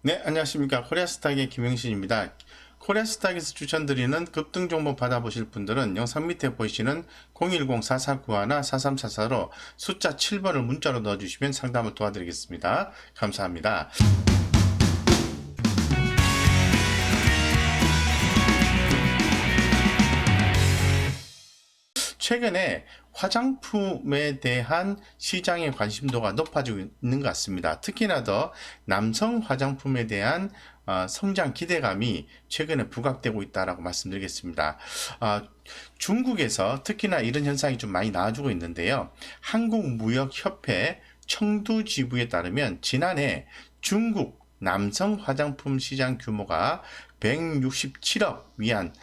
네, 안녕하십니까. 코리아스탁의 김영신입니다. 코리아스탁에서 추천드리는 급등 정보 받아보실 분들은 영상 밑에 보이시는 010-4491나 4344로 숫자 7번을 문자로 넣어주시면 상담을 도와드리겠습니다. 감사합니다. 최근에 화장품에 대한 시장의 관심도가 높아지고 있는 것 같습니다. 특히나 더 남성 화장품에 대한 성장 기대감이 최근에 부각되고 있다고 말씀드리겠습니다. 중국에서 특히나 이런 현상이 좀 많이 나와주고 있는데요. 한국무역협회 청두지부에 따르면 지난해 중국 남성 화장품 시장 규모가 167억 위안,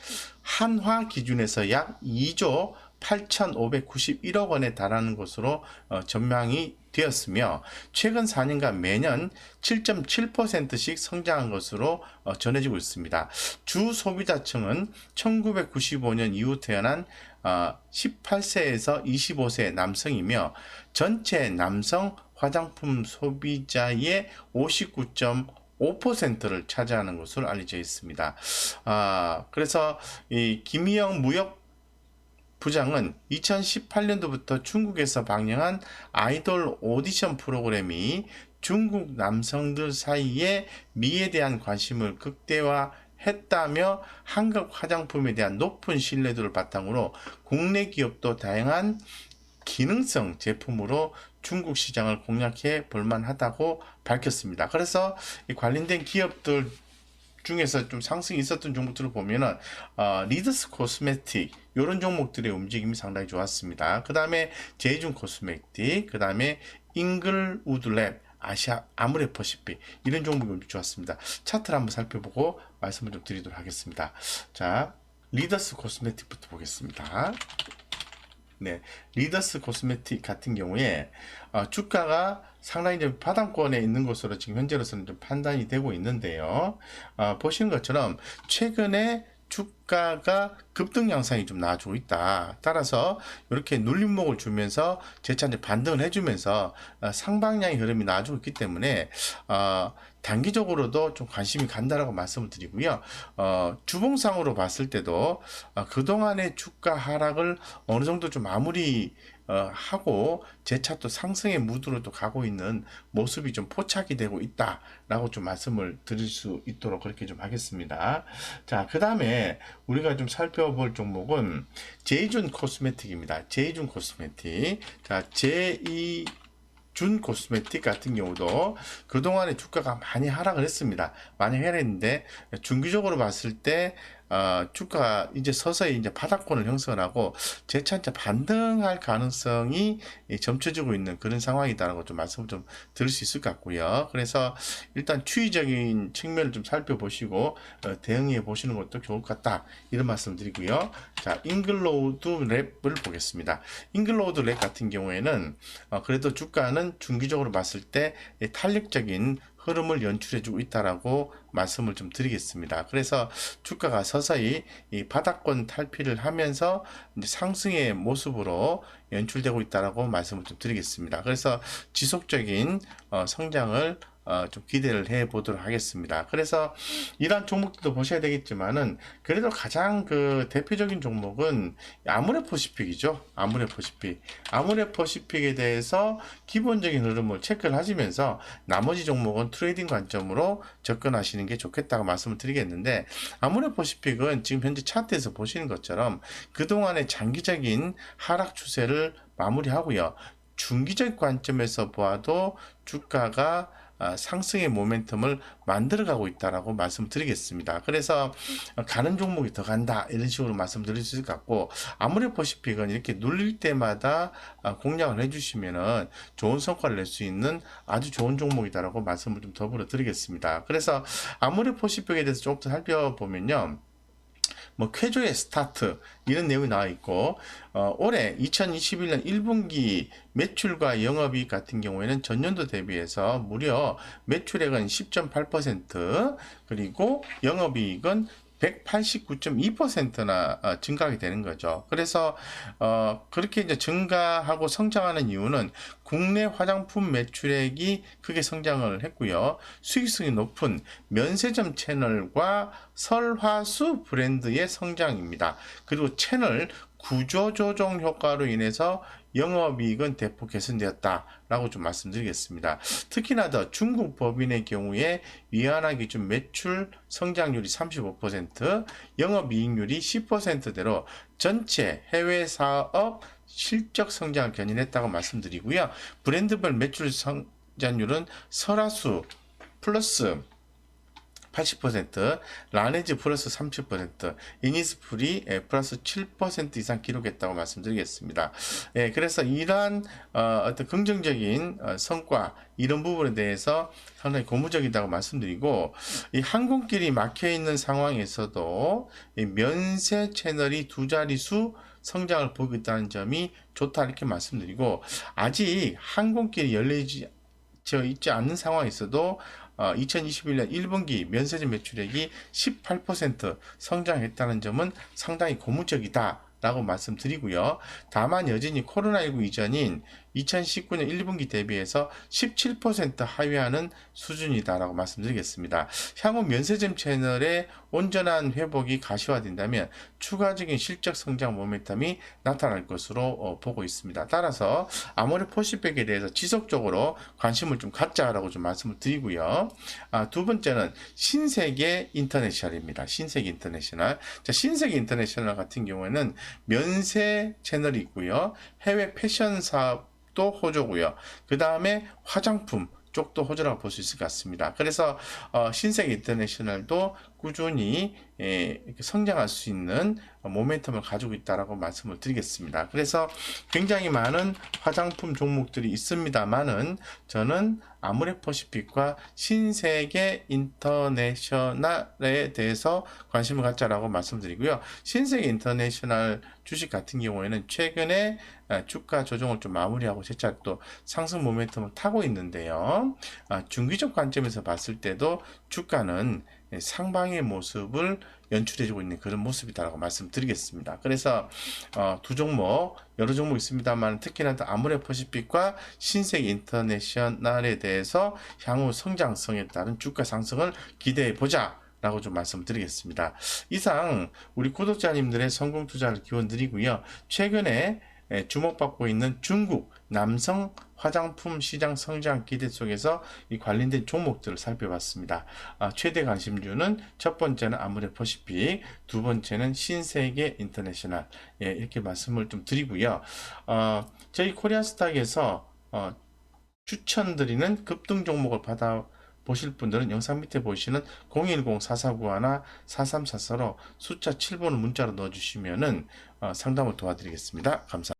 한화 기준에서 약 2조 8,591억 원에 달하는 것으로 전망이 되었으며 최근 4년간 매년 7.7%씩 성장한 것으로 전해지고 있습니다. 주 소비자층은 1995년 이후 태어난 18세에서 25세 남성이며 전체 남성 화장품 소비자의 59.5%를 차지하는 것으로 알려져 있습니다. 그래서 이 김희영 무역 부장은 2018년도부터 중국에서 방영한 아이돌 오디션 프로그램이 중국 남성들 사이에 미에 대한 관심을 극대화했다며 한국 화장품에 대한 높은 신뢰도를 바탕으로 국내 기업도 다양한 기능성 제품으로 중국 시장을 공략해 볼만하다고 밝혔습니다. 그래서 이 관련된 기업들 중에서 좀 상승이 있었던 종목들을 보면은 리더스 코스메틱 이런 종목들의 움직임이 상당히 좋았습니다. 그 다음에 제이준 코스메틱, 그 다음에 잉글우드랩, 아시아 아모레퍼시픽 이런 종목이 좋았습니다. 차트를 한번 살펴보고 말씀을 좀 드리도록 하겠습니다. 자, 리더스 코스메틱부터 보겠습니다. 네, 리더스 코스메틱 같은 경우에 주가가 상당히 좀 바닥권에 있는 것으로 지금 현재로서는 좀 판단이 되고 있는데요. 보시는 것처럼 최근에 주가가 급등 양상이 좀 나와주고 있다. 따라서 이렇게 눌림목을 주면서 재차 이제 반등을 해주면서 상방향의 흐름이 나와주고 있기 때문에 단기적으로도 좀 관심이 간다라고 말씀을 드리고요. 주봉상으로 봤을 때도 그동안의 주가 하락을 어느 정도 좀 마무리 하고 재차 또 상승의 무드로 또 가고 있는 모습이 좀 포착이 되고 있다라고 좀 말씀을 드릴 수 있도록 그렇게 좀 하겠습니다. 자, 그 다음에 우리가 좀 살펴볼 종목은 제이준 코스메틱입니다. 제이준 코스메틱. 자, 준 코스메틱 같은 경우도 그동안에 주가가 많이 하락을 했습니다. 많이 하락했는데 중기적으로 봤을 때 주가가 이제 서서히 이제 바닥권을 형성하고 재차 이제 반등할 가능성이 점쳐지고 있는 그런 상황이다라고 좀 말씀을 좀 드릴 수 있을 것 같고요. 그래서 일단 추이적인 측면을 좀 살펴보시고 대응해 보시는 것도 좋을 것 같다 이런 말씀을 드리고요. 자, 잉글로우드 랩을 보겠습니다. 잉글로우드 랩 같은 경우에는 그래도 주가는 중기적으로 봤을 때 탄력적인 흐름을 연출해주고 있다라고 말씀을 좀 드리겠습니다. 그래서 주가가 서서히 이 바닥권 탈피를 하면서 이제 상승의 모습으로 연출되고 있다라고 말씀을 좀 드리겠습니다. 그래서 지속적인 성장을 좀 기대를 해 보도록 하겠습니다. 그래서 이러한 종목들도 보셔야 되겠지만은 그래도 가장 그 대표적인 종목은 아모레퍼시픽이죠. 아모레퍼시픽에 대해서 기본적인 흐름을 체크를 하시면서 나머지 종목은 트레이딩 관점으로 접근하시는 게 좋겠다고 말씀을 드리겠는데 아모레퍼시픽은 지금 현재 차트에서 보시는 것처럼 그동안의 장기적인 하락 추세를 마무리하고요. 중기적 관점에서 보아도 주가가 상승의 모멘텀을 만들어가고 있다라고 말씀드리겠습니다. 그래서 가는 종목이 더 간다 이런 식으로 말씀드릴 수 있을 것 같고 아모레퍼시픽은 이렇게 눌릴 때마다 공략을 해주시면은 좋은 성과를 낼 수 있는 아주 좋은 종목이다라고 말씀을 좀 더불어 드리겠습니다. 그래서 아모레퍼시픽에 대해서 조금 더 살펴보면요. 뭐 쾌조의 스타트 이런 내용이 나와 있고 올해 2021년 1분기 매출과 영업이익 같은 경우에는 전년도 대비해서 무려 매출액은 10.8% 그리고 영업이익은 189.2%나 증가하게 되는 거죠. 그래서 그렇게 이제 증가하고 성장하는 이유는 국내 화장품 매출액이 크게 성장을 했고요. 수익성이 높은 면세점 채널과 설화수 브랜드의 성장입니다. 그리고 채널 구조조정 효과로 인해서 영업이익은 대폭 개선되었다라고 좀 말씀드리겠습니다. 특히나 더 중국 법인의 경우에 위안화 기준 매출 성장률이 35%, 영업이익률이 10%대로 전체 해외 사업 실적 성장을 견인했다고 말씀드리고요. 브랜드별 매출 성장률은 설화수 플러스 80%, 라네즈 플러스 30%, 이니스프리 플러스 7% 이상 기록했다고 말씀드리겠습니다. 예, 그래서 이러한 어떤 긍정적인 성과 이런 부분에 대해서 상당히 고무적이라고 말씀드리고, 이 항공길이 막혀 있는 상황에서도 이 면세 채널이 두 자릿수 성장을 보이고 있다는 점이 좋다 이렇게 말씀드리고, 아직 항공길이 열리지 있지 않는 상황에서도 2021년 1분기 면세점 매출액이 18% 성장했다는 점은 상당히 고무적이다 라고 말씀드리고요. 다만 여전히 코로나19 이전인 2019년 1분기 대비해서 17% 하회하는 수준이다라고 말씀드리겠습니다. 향후 면세점 채널의 온전한 회복이 가시화된다면 추가적인 실적 성장 모멘텀이 나타날 것으로 보고 있습니다. 따라서 아모레퍼시픽에 대해서 지속적으로 관심을 좀 갖자라고 좀 말씀을 드리고요. 두 번째는 신세계 인터내셔널입니다. 신세계 인터내셔널. 자, 신세계 인터내셔널 같은 경우에는 면세 채널이 있고요. 해외 패션 사업도 호조고요. 그 다음에 화장품 쪽도 호조라고 볼 수 있을 것 같습니다. 그래서 신세계 인터내셔널도 꾸준히 성장할 수 있는 모멘텀을 가지고 있다라고 말씀을 드리겠습니다. 그래서 굉장히 많은 화장품 종목들이 있습니다만은 저는 아모레퍼시픽과 신세계 인터내셔널에 대해서 관심을 갖자라고 말씀드리고요. 신세계 인터내셔널 주식 같은 경우에는 최근에 주가 조정을 좀 마무리하고 재차 또 상승 모멘텀을 타고 있는데요. 중기적 관점에서 봤을 때도 주가는 상방의 모습을 연출해주고 있는 그런 모습이다라고 말씀드리겠습니다. 그래서 두 종목, 여러 종목 있습니다만 특히나 아모레퍼시픽과 신세계 인터내셔널에 대해서 향후 성장성에 따른 주가 상승을 기대해 보자. 라고 좀 말씀드리겠습니다. 이상 우리 구독자님들의 성공 투자를 기원드리고요. 최근에 주목받고 있는 중국 남성 화장품 시장 성장 기대 속에서 이 관련된 종목들을 살펴봤습니다. 최대 관심주는 첫 번째는 아모레퍼시픽, 두 번째는 신세계 인터내셔널, 이렇게 말씀을 좀 드리고요. 저희 코리아스탁에서 추천드리는 급등 종목을 받아 보실 분들은 영상 밑에 보시는 010-4491 4344로 숫자 7번을 문자로 넣어주시면은 상담을 도와드리겠습니다. 감사합니다.